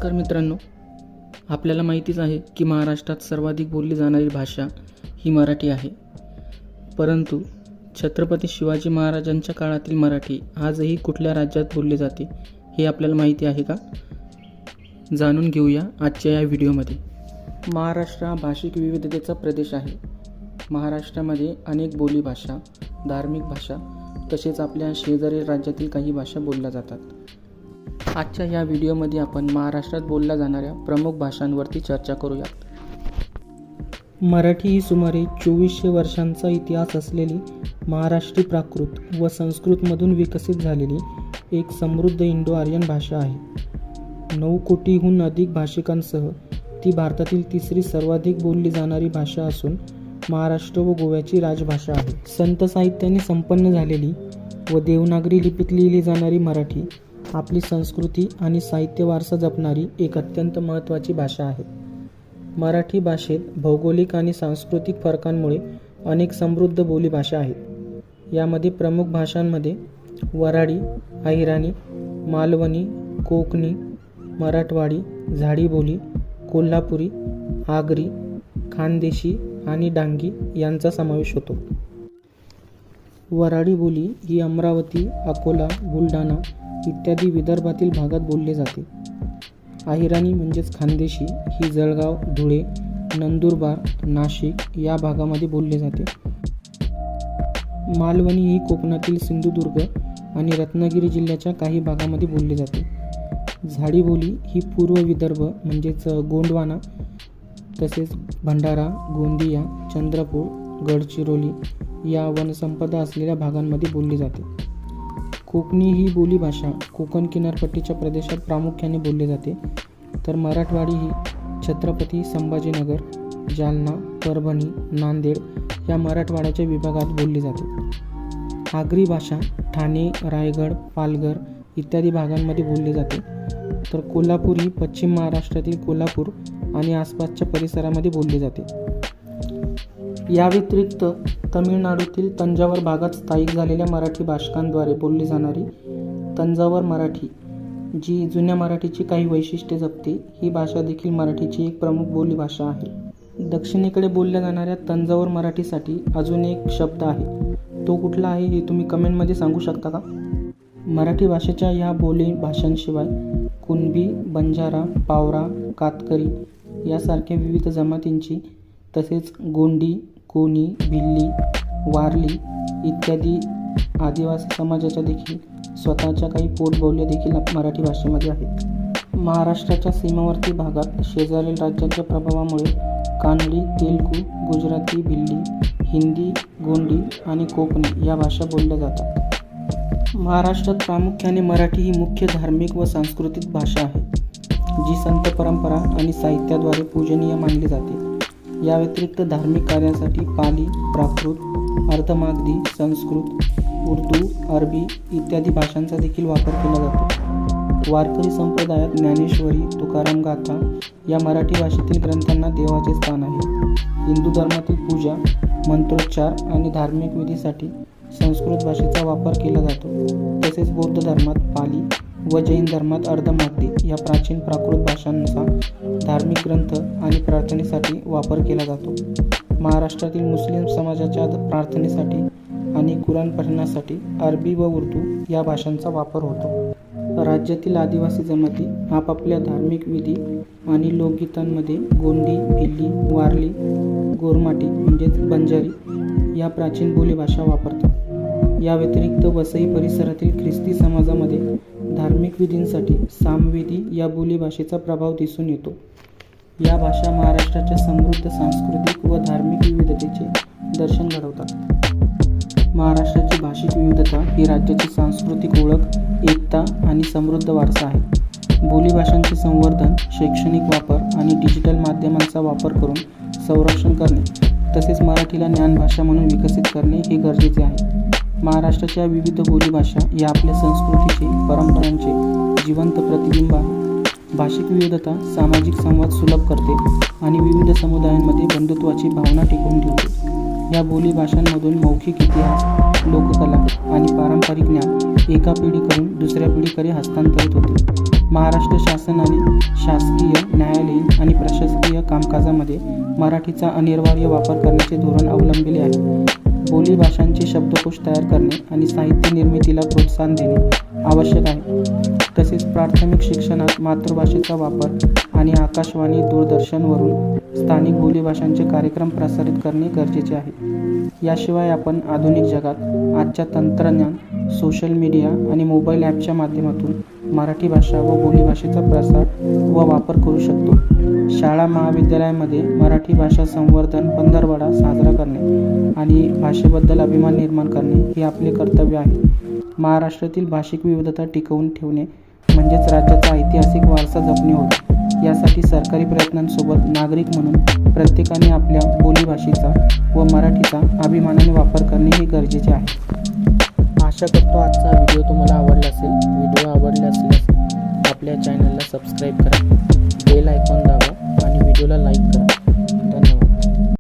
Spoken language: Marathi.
नमस्कार मित्रांनो, आपल्याला माहितीच आहे की महाराष्ट्रात सर्वाधिक बोलली जाणारी भाषा ही मराठी आहे. परंतु छत्रपती शिवाजी महाराजांच्या काळातील मराठी आजही कुठल्या राज्यात बोलली जाते हे आपल्याला माहिती आहे का? जाणून घेऊया आजच्या या व्हिडिओमध्ये. महाराष्ट्र हा भाषिक विविधतेचा प्रदेश आहे. महाराष्ट्रामध्ये अनेक बोलीभाषा, धार्मिक भाषा तसेच आपल्या शेजारील राज्यातील काही भाषा बोलल्या जातात. आजच्या या व्हिडिओमध्ये आपण महाराष्ट्रात बोलल्या जाणाऱ्या प्रमुख भाषांवरती चर्चा करूया. मराठी ही सुमारे 2400 वर्षांचा इतिहास असलेली महाराष्ट्री प्राकृत व संस्कृतमधून विकसित झालेली एक समृद्ध इंडो आर्यन भाषा आहे. 9 कोटीहून अधिक भाषिकांसह ती भारतातील तिसरी सर्वाधिक बोलली जाणारी भाषा असून महाराष्ट्र व गोव्याची राजभाषा आहे. संत साहित्याने संपन्न झालेली व देवनागरी लिपीत लिहिली जाणारी मराठी आपली संस्कृती आणि साहित्य वारसा जपणारी एक अत्यंत महत्त्वाची भाषा आहे. मराठी भाषेत भौगोलिक आणि सांस्कृतिक फरकांमुळे अनेक समृद्ध बोलीभाषा आहेत. यामध्ये प्रमुख भाषांमध्ये वऱ्हाडी, अहिराणी, मालवणी, कोकणी, मराठवाडी, झाडी बोली, कोल्हापुरी, आगरी, खानदेशी आणि डांगी यांचा समावेश होतो. वऱ्हाडी बोली ही अमरावती, अकोला, बुलढाणा इत्यादी विदर्भातील भागात बोलली जाते. अहिराणी म्हणजेच खानदेशी ही जळगाव, धुळे, नंदुरबार, नाशिक या भागामध्ये बोलली जाते. मालवणी ही कोकणातील सिंधुदुर्ग आणि रत्नागिरी जिल्ह्याच्या काही भागामध्ये बोलली जाते. झाडी बोली ही पूर्व विदर्भ म्हणजेच गोंडवाना तसेच भंडारा, गोंदिया, चंद्रपूर, गडचिरोली या वनसंपदा असलेल्या भागांमध्ये बोलली जाते. कोकणी ही बोलीभाषा कोकण किनारपट्टीच्या प्रदेशात प्रामुख्याने बोलली जाते. तर मराठवाडी ही छत्रपती संभाजीनगर, जालना, परभणी, नांदेड या मराठवाड्याच्या विभागात बोलली जाते. आगरी भाषा ठाणे, रायगड, पालघर इत्यादी भागांमध्ये बोलली जाते. तर कोल्हापूर ही पश्चिम महाराष्ट्रातील कोल्हापूर आणि आसपासच्या परिसरामध्ये बोलली जाते. या व्यतिरिक्त तमिळनाडूतील तंजावर भागात स्थायिक झालेल्या मराठी भाषकांद्वारे बोलली जाणारी तंजावर मराठी, जी जुन्या मराठीची काही वैशिष्ट्ये जपते, ही भाषा देखील मराठीची एक प्रमुख बोलीभाषा आहे. दक्षिणेकडे बोलल्या जाणाऱ्या तंजावर मराठीसाठी अजून एक शब्द आहे. तो कुठला आहे हे तुम्ही कमेंटमध्ये सांगू शकता का? मराठी भाषेच्या या बोली भाषांशिवाय कुणबी, बंजारा, पावरा, कातकरी यासारख्या विविध जमातींची तसेच गोंडी, कोणी, भिल्ली, वारली इत्यादी आदिवासी समाजाच्या देखील स्वतःच्या काही पोटबोल्या देखील मराठी भाषेमध्ये आहेत. महाराष्ट्राच्या सीमावर्ती भागात शेजारील राज्यांच्या प्रभावामुळे कानडी, तेलुगू, गुजराती, भिल्ली, हिंदी, गोंडी आणि कोकणी या भाषा बोलल्या जातात. महाराष्ट्रात प्रामुख्याने मराठी ही मुख्य धार्मिक व सांस्कृतिक भाषा आहे, जी संत परंपरा आणि साहित्याद्वारे पूजनीय मानली जाते. या व्यतिरिक्त धार्मिक कार्यासाठी पाली, प्राकृत, अर्धमागधी, संस्कृत, उर्दू, अरबी इत्यादी भाषांचा देखील वापर केला जातो. वारकरी संप्रदायात ज्ञानेश्वरी, तुकाराम गाथा या मराठी भाषेतील ग्रंथांना देवाचे स्थान आहे. हिंदू धर्मातील पूजा, मंत्रोच्चार आणि धार्मिक विधीसाठी संस्कृत भाषेचा वापर केला जातो. तसेच बौद्ध धर्मात पाली व जैन धर्मात अर्धमागधी या प्राचीन प्राकृत भाषांचा धार्मिक ग्रंथ आणि प्रार्थनेसाठी वापर केला जातो. महाराष्ट्रातील मुस्लिम समाजाच्या प्रार्थनेसाठी आणि कुराण पठणासाठी अरबी व उर्दू या भाषांचा वापर होतो. राज्यातील आदिवासी जमाती आपापल्या धार्मिक विधी आणि लोकगीतांमध्ये गोंडी, भिल्ली, वारली, गोरमाटी म्हणजेच बंजारी या प्राचीन बोलीभाषा वापरतात. या व्यतिरिक्त वसई परिसरातील ख्रिस्ती समाजामध्ये धार्मिक विधींसाठी सामवेदी या बोलीभाषेचा प्रभाव दिसून येतो. या भाषा महाराष्ट्राच्या समृद्ध सांस्कृतिक व धार्मिक विविधतेचे दर्शन घडवतात. महाराष्ट्राची भाषिक विविधता ही राज्याची सांस्कृतिक ओळख, एकता आणि समृद्ध वारसा आहे. बोलीभाषांचे संवर्धन, शैक्षणिक वापर आणि डिजिटल माध्यमांचा वापर करून संरक्षण करणे तसेच मराठीला ज्ञानभाषा म्हणून विकसित करणे हे गरजेचे आहे. महाराष्ट्राच्या विविध बोलीभाषा या आपल्या संस्कृतीचे, परंपरांचे जिवंत प्रतिबिंब आहे. भाषिक विविधता सामाजिक संवाद सुलभ करते आणि विविध समुदायांमध्ये बंधुत्वाची भावना टिकवून ठेवते. या बोलीभाषांमधून मौखिक इतिहास, लोककला आणि पारंपरिक ज्ञान एका पिढीकडून दुसऱ्या पिढीकडे हस्तांतरित होते. महाराष्ट्र शासनाने शासकीय, न्यायालयीन आणि प्रशासकीय कामकाजामध्ये मराठीचा अनिवार्य वापर करण्याचे धोरण अवलंबिले आहे. बोली भाषांचे शब्दकोश तयार करणे आणि साहित्य निर्मितीला प्रोत्साहन देणे आवश्यक आहे. तसेच प्राथमिक शिक्षणात मातृभाषेचा वापर आणि आकाशवाणी, दूरदर्शनवरून स्थानिक बोलीभाषांचे कार्यक्रम प्रसारित करणे गरजेचे आहे. याशिवाय आपण आधुनिक जगात आजच्या तंत्रज्ञान, सोशल मीडिया आणि मोबाईल ॲपच्या माध्यमातून मराठी भाषा व बोलीभाषेचा प्रसार व वापर करू शकतो. शाळा महाविद्यालयामध्ये मराठी भाषा संवर्धन पंधरवडा साजरा करणे आणि भाषेबद्दल अभिमान निर्माण करणे हे आपले कर्तव्य आहे. महाराष्ट्रातील भाषिक विविधता टिकवून ठेवणे म्हणजेच राज्याचा ऐतिहासिक वारसा जपणे होय. यासाठी सरकारी प्रयत्नांसोबत नागरिक म्हणून प्रत्येकाने आपल्या बोलीभाषेचा व मराठीचा अभिमानाने वापर करणे हे गरजेचे आहे. आशा करतो आजचा व्हिडिओ तुम्हाला आवडला असेल. व्हिडिओ आवडला असल्यास आपल्या चॅनलला सबस्क्राईब करा, बेल आयकॉन दाबा आणि व्हिडिओला लाईक करा.